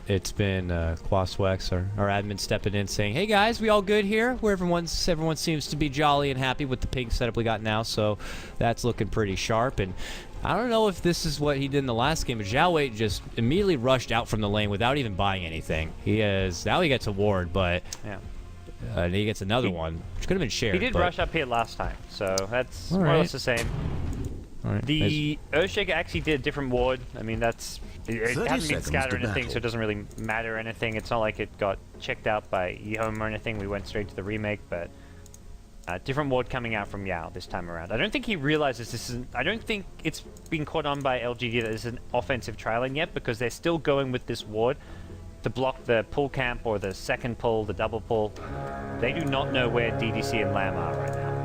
it's been Quaswex, our admin, stepping in saying, hey guys, we all good here? Where everyone seems to be jolly and happy with the ping setup we got now, so that's looking pretty sharp. And I don't know if this is what he did in the last game, but Zhao Wei just immediately rushed out from the lane without even buying anything. Now he gets a ward, but and he gets another one, which could have been shared. He did rush up here last time, so that's more or less the same. The Earthshaker actually did a different ward. I mean, it hasn't been scattered or anything, so it doesn't really matter or anything. It's not like it got checked out by EHOME or anything. We went straight to the remake, but different ward coming out from Yao this time around. I don't think he realizes this isn't. I don't think it's been caught on by LGD that this is an offensive trial lane yet, because they're still going with this ward to block the pull camp or the second pull, the double pull. They do not know where DDC and Lamb are right now.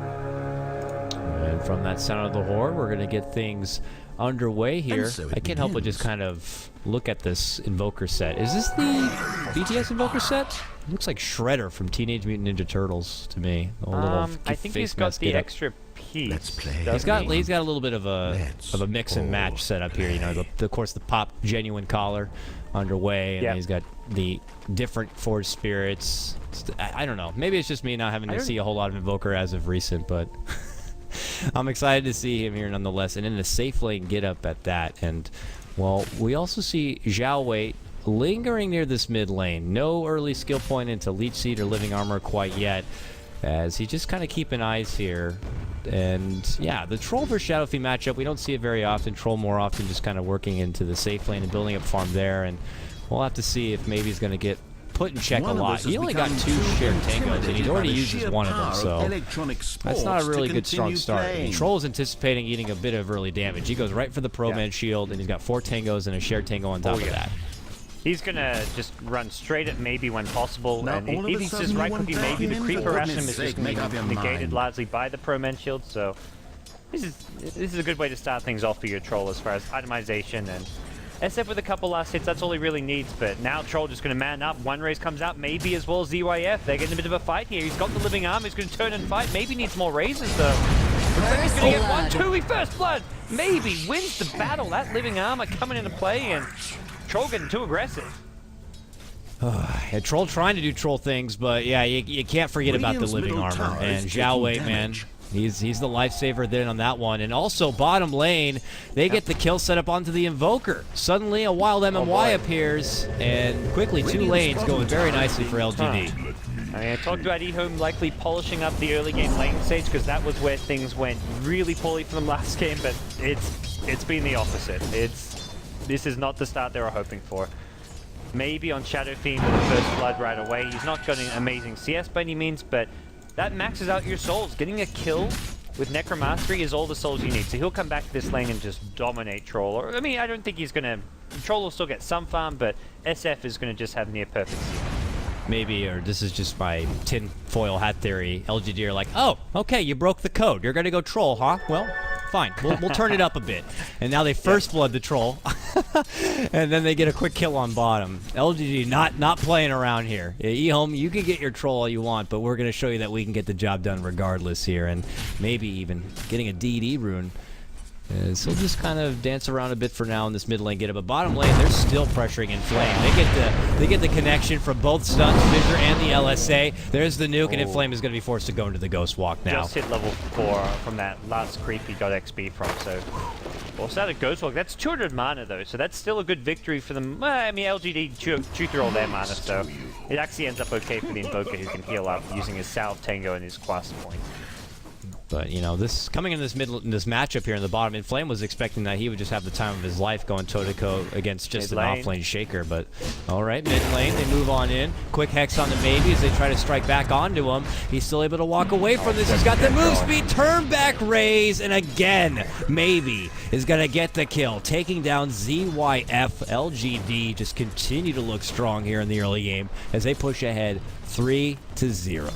And from that sound of the horn, we're going to get things underway here. I can't help but just kind of look at this Invoker set. Is this the BTS Invoker set? It looks like Shredder from Teenage Mutant Ninja Turtles to me. I think he's got the extra piece. He's got a little bit of a mix and match set up here. You know, of course the pop genuine collar underway, and then he's got the different Forge Spirits. I don't know. Maybe it's just me not having to see a whole lot of Invoker as of recent, but I'm excited to see him here nonetheless, and in a safe lane get up at that. And well, we also see Zhao Wei lingering near this mid lane. No early skill point into Leech Seed or Living Armor quite yet, as he's just kind of keeping eyes here. And yeah, the Troll versus Shadow Fiend matchup, we don't see it very often. Troll more often just kind of working into the safe lane and building up farm there, and we'll have to see if maybe he's going to get put in check a lot. He only got 2 shared tangos, and he's already used one of them, so that's not a really good strong start. And Troll is anticipating eating a bit of early damage. He goes right for the Pro-Man shield, and he's got 4 tangos and a shared tango on top of that. He's gonna just run straight at maybe when possible, and if he's just right cookie, maybe the creep harassment is just going to be negated largely by the Pro-Man shield, so this is a good way to start things off for your Troll as far as itemization. And SF with a couple last hits, that's all he really needs. But now Troll just going to man up. One raise comes out, maybe as well as ZYF. They're getting a bit of a fight here. He's got the living arm. He's going to turn and fight. Maybe needs more raises though. Looks like he's going to get 1-2. First blood. Maybe wins the battle. That living armor coming into play, and Troll getting too aggressive. Yeah, Troll trying to do Troll things, but yeah, you can't forget about the living armor. And Zhao Wei, man, he's the lifesaver then on that one. And also bottom lane, they get the kill set up onto the Invoker. Suddenly a wild MMY appears, and quickly 2 lanes going very nicely for LGD. I mean, I talked about EHOME likely polishing up the early game lane stage, because that was where things went really poorly for them last game, but it's been the opposite. This is not the start they were hoping for. Maybe on Shadow Fiend with the first blood right away. He's not got an amazing CS by any means, but that maxes out your souls. Getting a kill with Necromastery is all the souls you need. So he'll come back to this lane and just dominate Troll. Or, I mean, I don't think he's going to... Troll will still get some farm, but SF is going to just have near perfect season. Maybe, or this is just my tinfoil hat theory, LGD are like, oh, okay, you broke the code. You're going to go Troll, huh? Well, fine. We'll turn it up a bit. And now they first blood the Troll, and then they get a quick kill on bottom. LGD not playing around here. EHOME, you can get your Troll all you want, but we're going to show you that we can get the job done regardless here, and maybe even getting a DD rune. So he'll just kind of dance around a bit for now in this mid lane get up. But bottom lane, they're still pressuring Inflame. They get the connection from both stuns, Fissure and the LSA. There's the nuke, and Inflame is going to be forced to go into the Ghost Walk now. Just hit level 4 from that last creep he got XP from, so... Forced out a Ghost Walk. That's 200 mana though, so that's still a good victory for them. I mean, LGD chew through all their mana, so it actually ends up okay for the Invoker, who can heal up using his Salve Tango and his Quas point. But, you know, coming into this matchup here in the bottom, Inflame was expecting that he would just have the time of his life going toe-to-toe against just an off-lane Shaker. But, all right, mid lane, they move on in. Quick Hex on the maybe as they try to strike back onto him. He's still able to walk away from this. He's got the move speed, turn back raise, and again, maybe is going to get the kill. Taking down ZYF. LGD just continue to look strong here in the early game as they push ahead 3-0.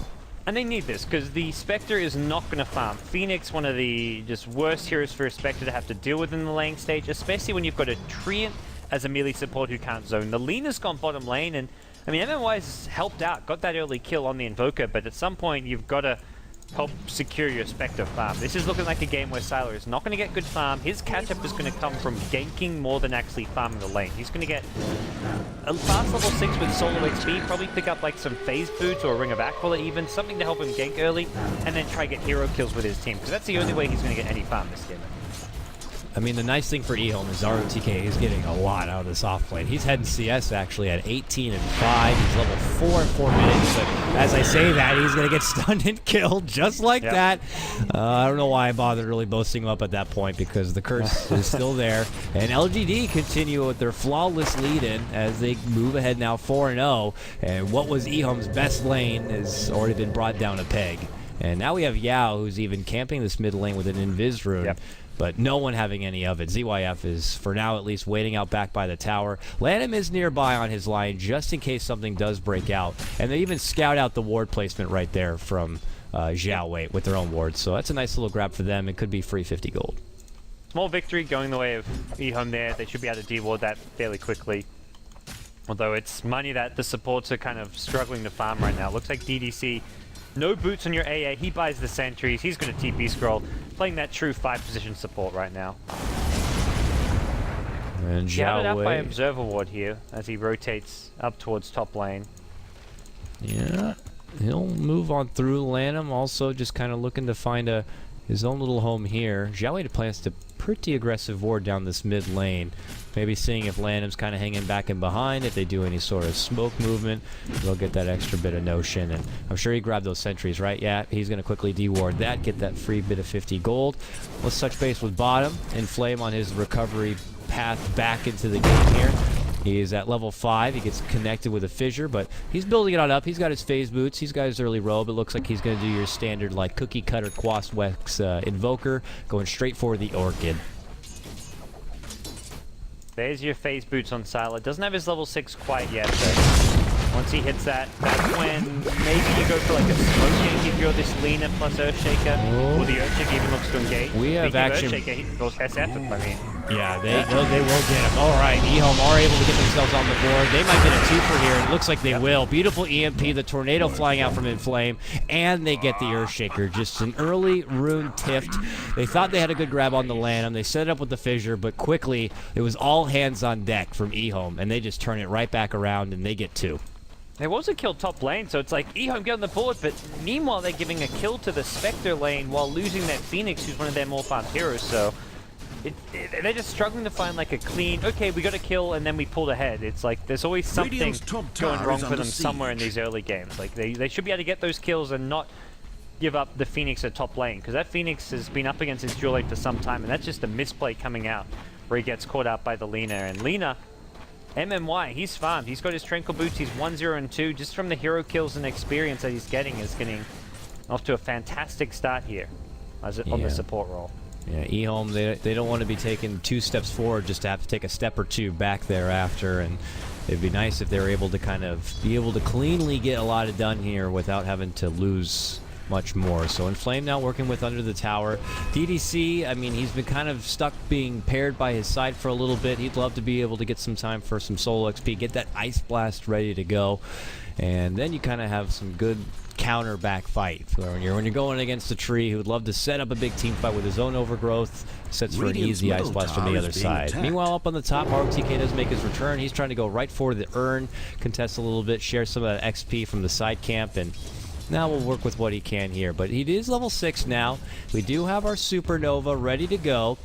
And they need this, because the Spectre is not going to farm. Phoenix, one of the just worst heroes for a Spectre to have to deal with in the lane stage, especially when you've got a Treant as a melee support who can't zone. The Lena's gone bottom lane, and I mean, MMY's helped out, got that early kill on the Invoker, but at some point you've got to help secure your Spectre farm. This is looking like a game where Sylar is not going to get good farm. His catch-up is going to come from ganking more than actually farming the lane. He's going to get a fast level 6 with solo XP, probably pick up like some phase boots or a Ring of Aquila even, something to help him gank early, and then try to get hero kills with his team, because that's the only way he's going to get any farm this game. I mean, the nice thing for EHOME is ROTK is getting a lot out of this offlane. He's heading CS actually at 18 and 5. He's level 4 in 4 minutes. But as I say that, he's going to get stunned and killed just like that. I don't know why I bothered really boasting him up at that point, because the curse is still there. And LGD continue with their flawless lead-in as they move ahead now 4-0. And what was EHOME's best lane has already been brought down a peg. And now we have Yao, who's even camping this mid lane with an Invis rune. But no one having any of it. ZYF is, for now at least, waiting out back by the tower. Lanham is nearby on his line just in case something does break out. And they even scout out the ward placement right there from Zhao Wei with their own wards. So that's a nice little grab for them. It could be free 50 gold. Small victory going the way of EHOME there. They should be able to de-ward that fairly quickly. Although it's money that the supports are kind of struggling to farm right now. Looks like DDC, no boots on your AA. He buys the sentries. He's going to TP scroll. Playing that true 5-position support right now. And Shouted out by Observer Ward here as he rotates up towards top lane. Yeah, he'll move on through Lanham. Also just kind of looking to find his own little home here. Zhao Wei plans to pretty aggressive ward down this mid lane. Maybe seeing if Lanham's kind of hanging back and behind. If they do any sort of smoke movement, they'll get that extra bit of notion. And I'm sure he grabbed those sentries, right? Yeah, he's going to quickly de-ward that, get that free bit of 50 gold. Let's touch base with Bottom and Flame on his recovery path back into the game here. He is at level 5. He gets connected with a fissure, but he's building it on up. He's got his phase boots. He's got his early robe. It looks like he's going to do your standard like cookie cutter Quaswex Invoker, going straight for the Orchid. There's your phase boots on Sylar. Doesn't have his level 6 quite yet, but once he hits that, that's when maybe you go for like a smoke gank if you're this Lina plus Earthshaker. Or the Earthshaker even looks to engage. We have action. Earthshaker, he goes SF, I mean. Yeah, they will get him. All right, EHOME are able to get themselves on the board. They might get a twofer here, and it looks like they will. Beautiful EMP, the tornado flying out from Inflame, and they get the Earthshaker. Just an early rune tift. They thought they had a good grab on the Lanham. They set it up with the fissure, but quickly it was all hands on deck from EHOME, and they just turn it right back around, and they get 2. There was a kill top lane, so it's like EHOME get on the board, but meanwhile they're giving a kill to the Spectre lane while losing that Phoenix, who's one of their more farmed heroes, so they're just struggling to find like a clean, okay, we got a kill and then we pulled ahead. It's like there's always something going wrong for them somewhere in these early games. Like they should be able to get those kills and not give up the Phoenix at top lane, because that Phoenix has been up against his dual lane for some time, and that's just a misplay coming out where he gets caught out by the Lina. And Lina, MMY, he's farmed. He's got his Tranquil Boots. He's 1-0 and 2. Just from the hero kills and experience that he's getting, is getting off to a fantastic start here as on the support role. Yeah, EHOME, they don't want to be taking 2 steps forward just to have to take a step or 2 back thereafter. And it'd be nice if they were able to kind of be able to cleanly get a lot of done here without having to lose much more. So Inflame now working with under the tower. DDC, I mean, he's been kind of stuck being paired by his side for a little bit. He'd love to be able to get some time for some solo XP, get that Ice Blast ready to go, and then you kind of have some good counter back fight. When you're going against a tree who would love to set up a big team fight with his own overgrowth, sets for an easy Ice Blast from the other side. Meanwhile, up on the top, ROTK does make his return. He's trying to go right for the urn, contest a little bit, share some of that XP from the side camp, and now we'll work with what he can here. But he is level 6 now. We do have our Supernova ready to go.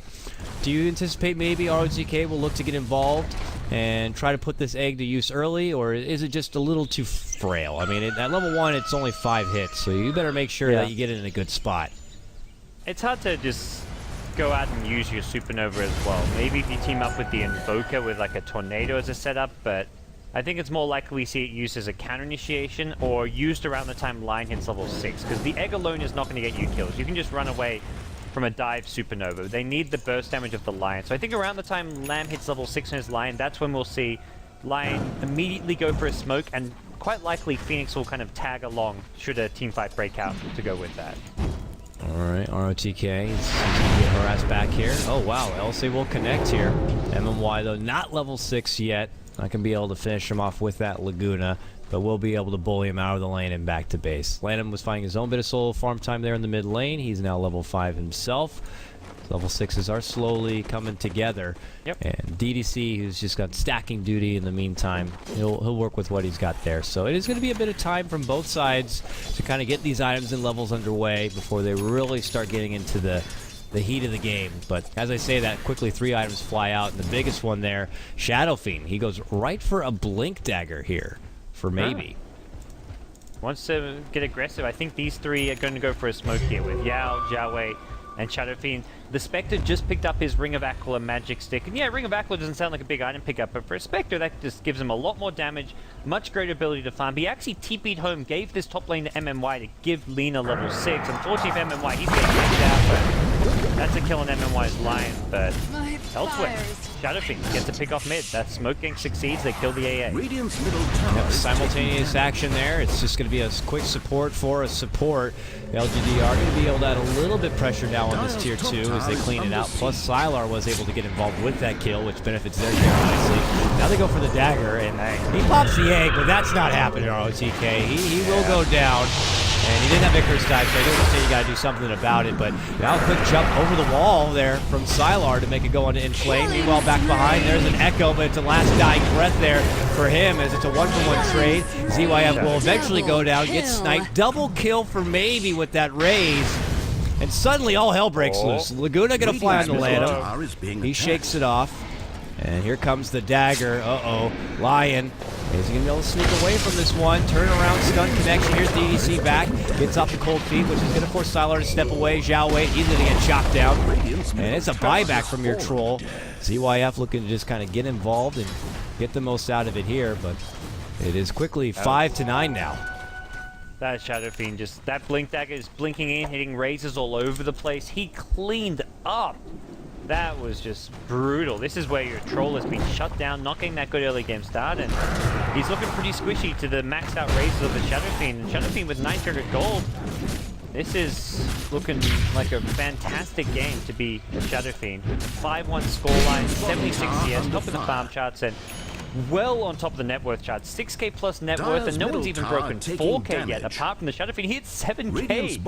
Do you anticipate maybe ROTK will look to get involved and try to put this egg to use early, or is it just a little too frail? I mean, at level 1, it's only 5 hits, so you better make sure that you get it in a good spot. It's hard to just go out and use your Supernova as well. Maybe if you team up with the Invoker with like a Tornado as a setup, but I think it's more likely we see it used as a counter initiation or used around the time Lion hits level 6, because the egg alone is not going to get you kills. You can just run away from a dive Supernova. They need the burst damage of the Lion. So I think around the time Lamb hits level 6 in his Lion, that's when we'll see Lion immediately go for a smoke, and quite likely Phoenix will kind of tag along should a team fight break out to go with that. Alright, ROTK, he's going to get harassed back here. Oh wow, LC will connect here. MMY though, not level 6 yet. Not going to be able to finish him off with that Laguna. but we'll be able to bully him out of the lane and back to base. Lanham was finding his own bit of solo farm time there in the mid lane. He's now level 5 himself. Level 6s are slowly coming together. Yep. And DDC, who's just got stacking duty in the meantime, he'll work with what he's got there. So it is going to be a bit of time from both sides to kind of get these items and levels underway before they really start getting into the heat of the game. But as I say that, quickly 3 items fly out, and the biggest one there, Shadow Fiend. He goes right for a Blink Dagger here for maybe. Wants to get aggressive. I think these 3 are going to go for a smoke here with Yao, Jiawei, and Shadow Fiend. The Spectre just picked up his Ring of Aquila magic stick. And yeah, Ring of Aquila doesn't sound like a big item pickup, but for a Spectre, that just gives him a lot more damage, much greater ability to farm. He actually TP'd home, gave this top lane to MMY to give Lina level 6. Unfortunately for MMY, he's getting kicked out, but that's a kill on MMY's Lion. But elsewhere, Shadow Fiend gets to pick off mid. That smoke gang succeeds, they kill the AA. Radiant's middle tower Simultaneous action there. It's just going to be a quick support for a support. The LGD are going to be able to add a little bit pressure now on this tier 2 as they clean it out. Plus, Sylar was able to get involved with that kill, which benefits their tier nicely. Now they go for the dagger, and he pops the egg, but that's not happening, ROTK. He will go down. And he didn't have Icarus dive, so I do understand you got to do something about it. But now a quick jump over the wall there from Sylar to make it go on to Inflame. Meanwhile, back behind, there's an Echo, but it's a last dying breath there for him as it's a 1-for-1 trade. ZYF will eventually go down, get sniped. Double kill for maybe with that raise. And suddenly all hell breaks loose. Laguna going to fly on the Lanham. He shakes it off. And here comes the dagger. Uh-oh. Lion. Is he going to be able to sneak away from this one? Turn around, stun connection. Here's DDC back. Gets off the cold feet, which is going to force Sylar to step away. Zhao Wei, he's going to get chopped down. And it's a buyback from your troll. ZYF looking to just kind of get involved and get the most out of it here. But it is quickly 5-9 now. That Shadow Fiend just, that Blink Dagger is blinking in, hitting raises all over the place. He cleaned up. That was just brutal. This is where your troll has been shut down, not getting that good early game start, and he's looking pretty squishy to the maxed out raises of the Shadow Fiend. And Shadow Fiend with 900 gold. This is looking like a fantastic game to be a Shadow Fiend. 5-1 scoreline, 76 CS, top of the farm charts, and well on top of the net worth chart. 6k plus net worth, and no one's even broken 4k yet, apart from the Shadow Fiend. He hit 7k.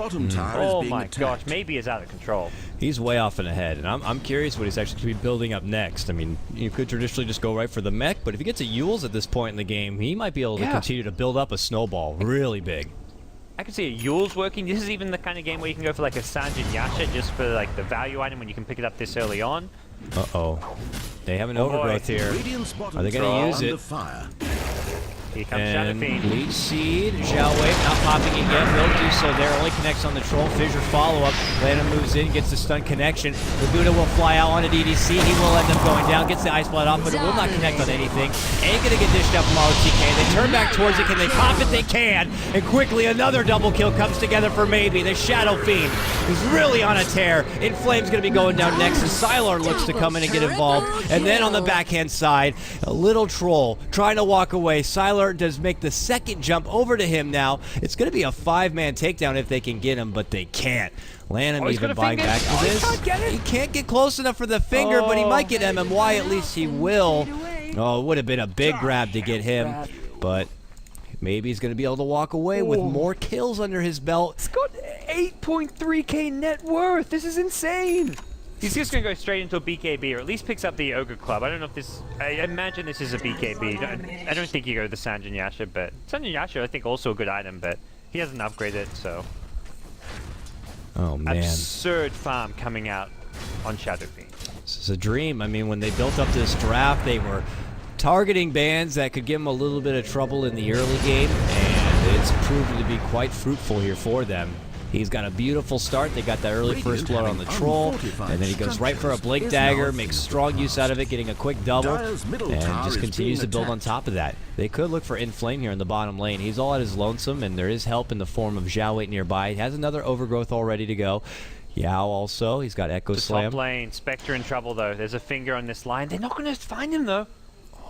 Oh my gosh, maybe he's out of control. He's way off and ahead, and I'm curious what he's actually going to be building up next. I mean, you could traditionally just go right for the mech, but if he gets a Yules at this point in the game, he might be able to continue to build up a snowball really big. I can see a Yules working. This is even the kind of game where you can go for like a Sanjin Yasha just for like the value item when you can pick it up this early on. Uh-oh. They have an overgrowth here. Are they going to use it? Here comes Shadow Fiend. Leech Seed, Zhao Wei not popping it yet. Will do so there. Only connects on the troll. Fissure follow-up. Lanham moves in, gets the stun connection. Laguna will fly out onto DDC. He will end up going down. Gets the Ice Blood off, but it will not connect on anything. Ain't going to get dished up from ROTK. They turn back towards it. Can they pop it? They can. And quickly another double kill comes together for maybe. The Shadow Fiend is really on a tear. Inflame's going to be going down next as Sylar looks to come in and get involved. And then on the backhand side, a little troll trying to walk away. Sylar does make the second jump over to him now. It's going to be a 5-man takedown if they can get him, but they can't. Lanham even buying back for this. He can't get close enough for the finger, but he might get MMY. At least he will. Oh, it would have been a big grab to get him, but maybe he's going to be able to walk away with more kills under his belt. It's got 8.3k net worth. This is insane. He's just going to go straight into a BKB, or at least picks up the Ogre Club. I don't know if this... I imagine this is a BKB. I don't think you go the Sanjin Yasha, but... Sanjin Yasha, I think, also a good item, but he hasn't upgraded, so... Oh, man. Absurd farm coming out on Shadow Fiend. This is a dream. I mean, when they built up this draft, they were targeting bans that could give them a little bit of trouble in the early game, and it's proven to be quite fruitful here for them. He's got a beautiful start. They got that early first blood on the troll, and then he goes right for a Blink Dagger, makes strong use out of it, getting a quick double, and just continues to build on top of that. They could look for Inflame here in the bottom lane. He's all at his lonesome, and there is help in the form of Zhao Wei nearby. He has another Overgrowth all ready to go. Yao also, he's got Echo Slam. Top lane, Spectre in trouble though. There's a finger on this line. They're not going to find him though.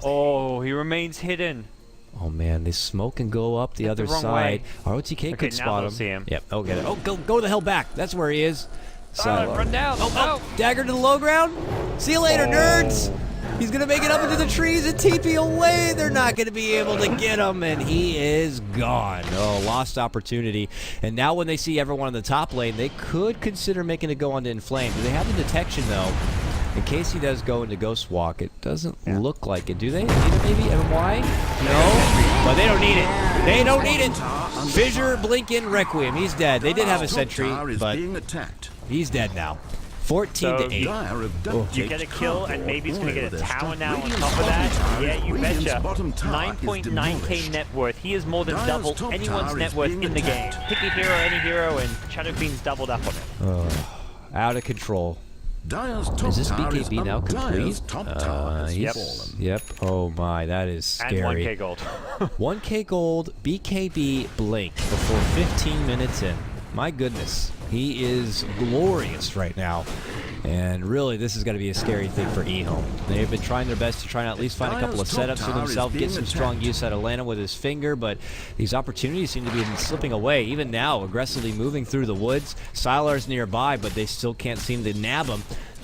Oh, he remains hidden. Oh man, they smoke and go up the other side. ROTK could spot him. See him. Yep. Oh, get it. Oh, go the hell back. That's where he is. Run down. Oh, dagger to the low ground. See you later, nerds. He's going to make it up into the trees and TP away. They're not going to be able to get him, and he is gone. Oh, lost opportunity. And now when they see everyone in the top lane, they could consider making a go onto Inflame. Do they have the detection, though? In case he does go into Ghost Walk, it doesn't look like it. Do they? Need it maybe? MY? No. But they don't need it. They don't need it. Fissure, Blinken, Requiem. He's dead. They did have a sentry, but he's dead now. 14 to 8. Oh. You get a kill, and maybe he's going to get a tower now on top of that. Yeah, you betcha. 9.9k net worth. He is more than double anyone's net worth in the game. Pick a hero, any hero, and Shadow Fiend's doubled up on it. Out of control. Is this BKB now complete? Yep. Oh my, that is scary. And 1k gold. 1k gold, BKB Blink before 15 minutes in. My goodness, he is glorious right now. And really, this is going to be a scary thing for EHOME. They've been trying their best to try and at least find a couple of setups for themselves, get some strong use out of Lana with his finger, but these opportunities seem to be slipping away. Even now, aggressively moving through the woods. Sylar's nearby, but they still can't seem to nab him.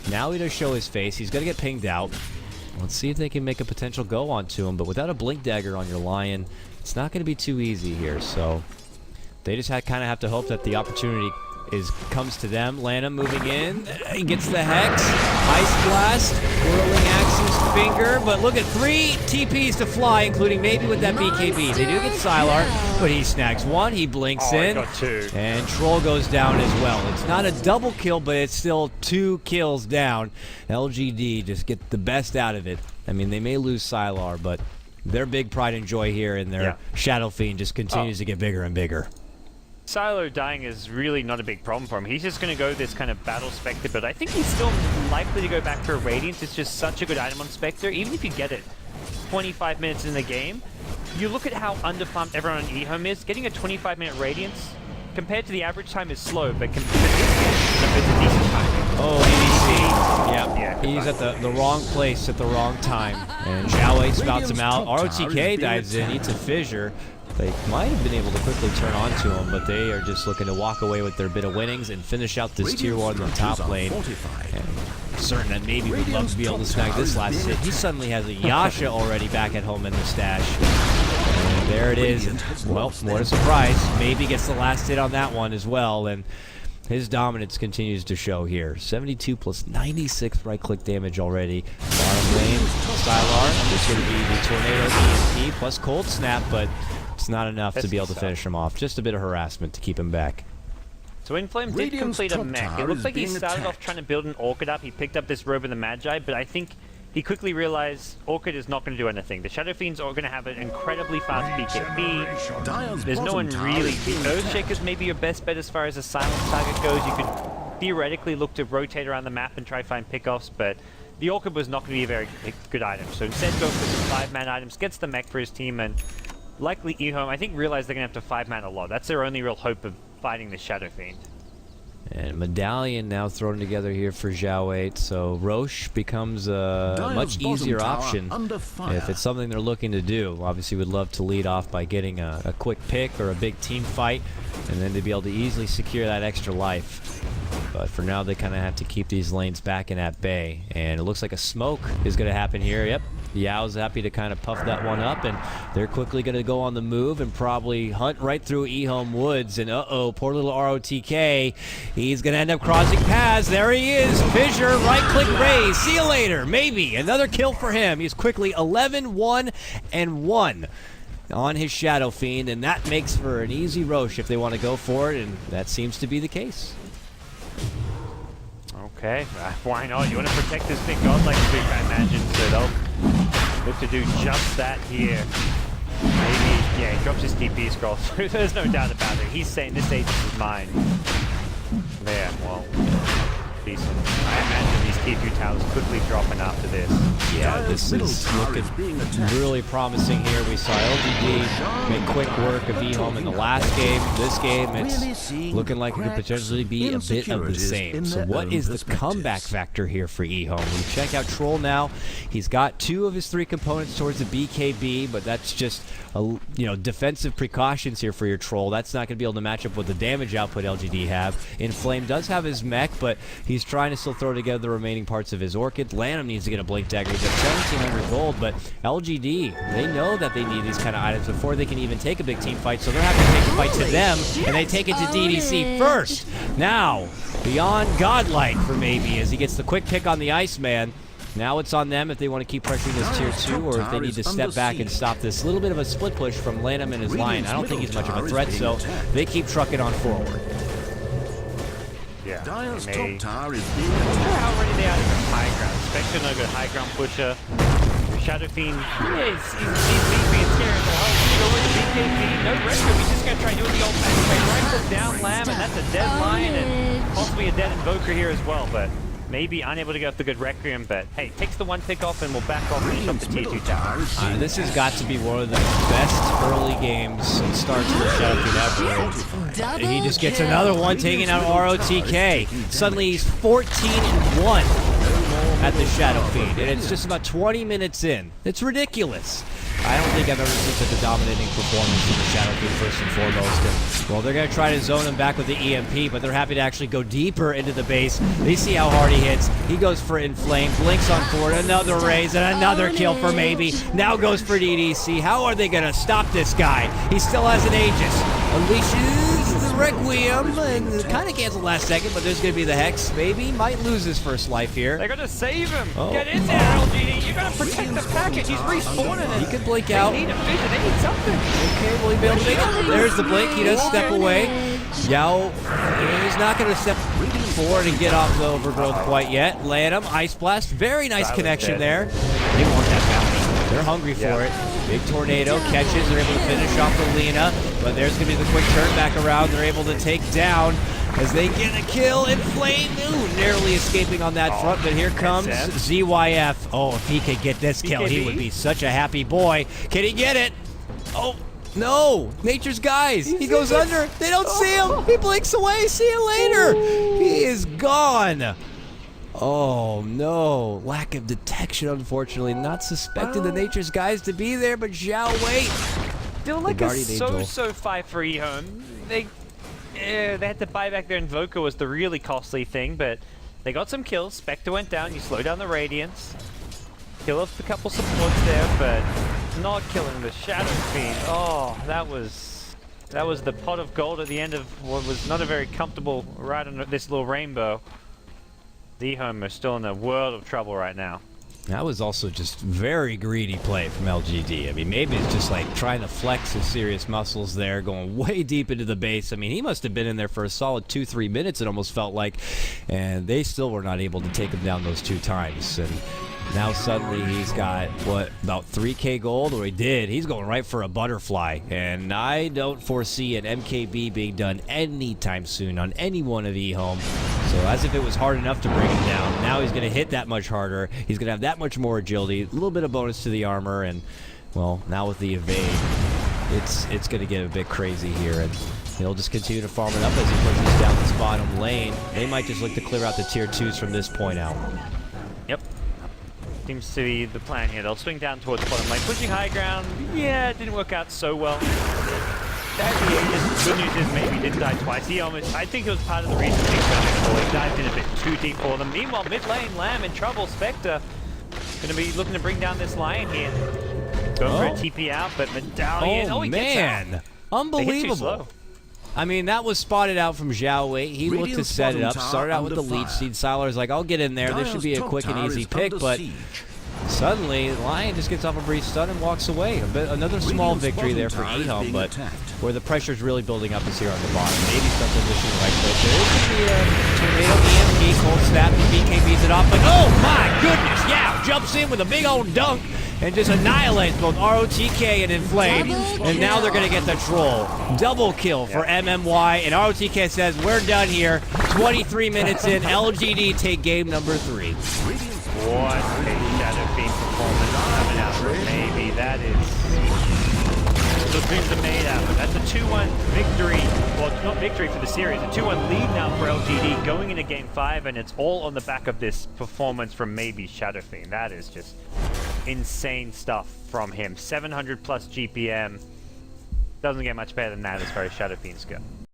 Now he does show his face. He's going to get pinged out. Let's see if they can make a potential go onto him, but without a Blink Dagger on your Lion, it's not going to be too easy here, so they just kind of have to hope that the opportunity comes to them. Lana moving in. He gets the Hex. Ice Blast. Whirling Axe's finger. But look at 3 TPs to fly, including maybe with that BKB. They do get Sylar, but he snags 1. He blinks in. Got 2. And Troll goes down as well. It's not a double kill, but it's still 2 kills down. LGD just get the best out of it. I mean, they may lose Sylar, but their big pride and joy here in their Shadow Fiend just continues to get bigger and bigger. Silo dying is really not a big problem for him. He's just going to go this kind of Battle Spectre, but I think he's still likely to go back to a Radiance. It's just such a good item on Spectre. Even if you get it 25 minutes in the game, you look at how underfarmed everyone on EHOME is. Getting a 25-minute Radiance compared to the average time is slow, but compared to this game, it's a decent time. Oh, EDC. Yeah, he's at the wrong place at the wrong time. And Xiaowei spouts him out. ROTK dives in, eats a fissure. They might have been able to quickly turn on to him, but they are just looking to walk away with their bit of winnings and finish out this tier 1 in the top lane. And certain that maybe would love to be able to snag this last hit. He suddenly has a Yasha already back at home in the stash. And there it is. Well, what a surprise. Maybe gets the last hit on that one as well. And his dominance continues to show here. 72 plus 96 right-click damage already. Bottom lane, Sylar. This is going to be the Tornado EMP plus Cold Snap, but it's not enough to be able to finish him off. Just a bit of harassment to keep him back. So Inflame did complete a mech. It looks like he started off trying to build an Orchid up. He picked up this Robe of the Magi, but I think he quickly realized Orchid is not going to do anything. The Shadow Fiends are going to have an incredibly fast BKB. There's no one really. The Earthshaker's maybe your best bet as far as a silent target goes. You could theoretically look to rotate around the map and try to find pickoffs, but the Orchid was not going to be a very good item. So instead goes for some 5-man items, gets the mech for his team, and likely EHOME, I think, realize they're going to have to 5-man a lot. That's their only real hope of fighting the Shadow Fiend. And Medallion now thrown together here for Xiaowei, so Roche becomes a much easier option if it's something they're looking to do. Obviously, would love to lead off by getting a quick pick or a big team fight, and then to be able to easily secure that extra life. But for now, they kind of have to keep these lanes back and at bay. And it looks like a smoke is going to happen here. Yep. Yao's happy to kind of puff that one up, and they're quickly going to go on the move and probably hunt right through EHOME Woods. And uh-oh, poor little ROTK. He's going to end up crossing paths. There he is. Fissure, right-click raise. See you later. Maybe. Another kill for him. He's quickly 11-1-1 on his Shadow Fiend, and that makes for an easy Roche if they want to go for it, and that seems to be the case. Okay, why not? You want to protect this big godlike streak, I imagine, so they'll look to do just that here. Maybe, yeah, he drops his TP scroll through. There's no doubt about it. He's saying this Aegis is mine. There, well, decent. I imagine these TP towers quickly dropping after this. Yeah, this is looking really promising here. We saw LGD make quick work of EHOME in the last game. This game, it's looking like it could potentially be a bit of the same. So what is the comeback factor here for EHOME? We check out Troll now. He's got 2 of his 3 components towards the BKB, but that's just defensive precautions here for your Troll. That's not going to be able to match up with the damage output LGD have. Inflame does have his mech, but he's trying to still throw together the remaining remaining parts of his Orchid. Lanham needs to get a Blink Dagger. He's at 1,700 gold, but LGD, they know that they need these kind of items before they can even take a big team fight, so they're having to take the fight to them, and they take it to DDC first. Now, beyond godlike for Maybe as he gets the quick pick on the Iceman. Now it's on them if they want to keep pressuring this tier 2 or if they need to step back and stop this little bit of a split push from Lanham and his line. I don't think he's much of a threat, so they keep trucking on forward. Yeah, Dire's top tower is being how ready they are to go high ground. Spectre no good high ground pusher. Shadow Fiend, yeah, he's leaping and scaring the hell. He's over the BKB, no rescue. He's just going to try doing the old-fashioned way. Right hook down Lamb, and that's a dead lion and possibly a dead Invoker here as well, but maybe unable to get the good Requiem, but hey, takes the one pick off and will back off and finish up the tier 2 tower. This has got to be one of the best early games and starts for the Shadow Fiend ever. He just gets another one, taking out ROTK. Suddenly he's 14-1 at the Shadow Fiend, and it's just about 20 minutes in. It's ridiculous. I don't think I've ever seen such a dominating performance in the Shadow Fiend first and foremost. And, well, they're going to try to zone him back with the EMP, but they're happy to actually go deeper into the base. They see how hard he hits. He goes for Inflame, blinks on forward, another raise, and another kill for Maybe. Now goes for DDC. How are they going to stop this guy? He still has an Aegis. Unleashes the Requiem, and kind of canceled last second, but there's going to be the Hex. Maybe might lose his first life here. They're going to save him. Get in there, LGD. You got to protect the package. He's respawning it. He could blink out. They need a vision. They need something. Okay, will he be able to make it? There's the blink. He does step away. Yao is not going to step forward and get off the overgrowth quite yet. Lanham, Ice Blast. Very nice connection there. They want that bounty. They're hungry for it. Big tornado catches. They're able to finish off the Lena, but there's going to be the quick turn back around. They're able to take down as they get a kill. Inflame, narrowly escaping on that front, but here comes ZYF. Oh, if he could get this kill, he would be such a happy boy. Can he get it? Oh, no. Nature's Guys. He goes under. They don't see him. He blinks away. See you later. He is gone. Oh, no. Lack of detection, unfortunately. Not suspecting the Nature's Guys to be there, but Zhao Wei. Still like a so fight for EHOME. They had to buy back their Invoker was the really costly thing, but they got some kills. Spectre went down. You slow down the Radiance. Kill off a couple supports there, but not killing the Shadow Fiend. Oh, that was the pot of gold at the end of what was not a very comfortable ride on this little rainbow. The EHOME are still in a world of trouble right now. That was also just very greedy play from LGD. I mean, maybe it's just like trying to flex his serious muscles there, going way deep into the base. I mean, he must have been in there for a solid 2-3 minutes, it almost felt like, and they still were not able to take him down those 2 times. And now suddenly he's got, what, about 3k gold? Or he did. He's going right for a butterfly. And I don't foresee an MKB being done anytime soon on any one of EHOME. So as if it was hard enough to bring him down, now he's going to hit that much harder. He's going to have that much more agility, a little bit of bonus to the armor, and, well, now with the evade, it's going to get a bit crazy here. And he'll just continue to farm it up as he pushes down this bottom lane. They might just look to clear out the tier 2s from this point out. Yep. Seems to be the plan here. They'll swing down towards the bottom lane. Pushing high ground, yeah, it didn't work out so well. The good news is maybe didn't die twice. He almost, I think it was part of the reason he dived in a bit too deep for them. Meanwhile, mid lane, Lamb in trouble. Spectre going to be looking to bring down this lion here. Going for a TP out, but Medallion, he man. gets out. Unbelievable. I mean, that was spotted out from Zhao Wei. He looked to set it up, started out with the Leech Seed. Sylar's like, I'll get in there. This should be a quick and easy pick, but suddenly, Lion just gets off a brief stun and walks away. Another small victory there for EHOME, but where the pressure's really building up is here on the bottom. Maybe some position right click. There is going to be a tornado EMP, cold snap, and BKBs it off, but oh my goodness, yeah, jumps in with a big old dunk and just annihilates both ROTK and Inflame, and now they're going to get the troll. Double kill for MMY, and ROTK says, we're done here. 23 minutes in, LGD take game number 3. What a Shadow Fiend performance coming out from Maybe. That is... the dreams are made out of. That's a 2-1 victory. Well, not victory for the series. A 2-1 lead now for LGD going into Game 5, and it's all on the back of this performance from Maybe Shadow Fiend. That is just insane stuff from him. 700 plus GPM. Doesn't get much better than that as far as Shadow Fiends go.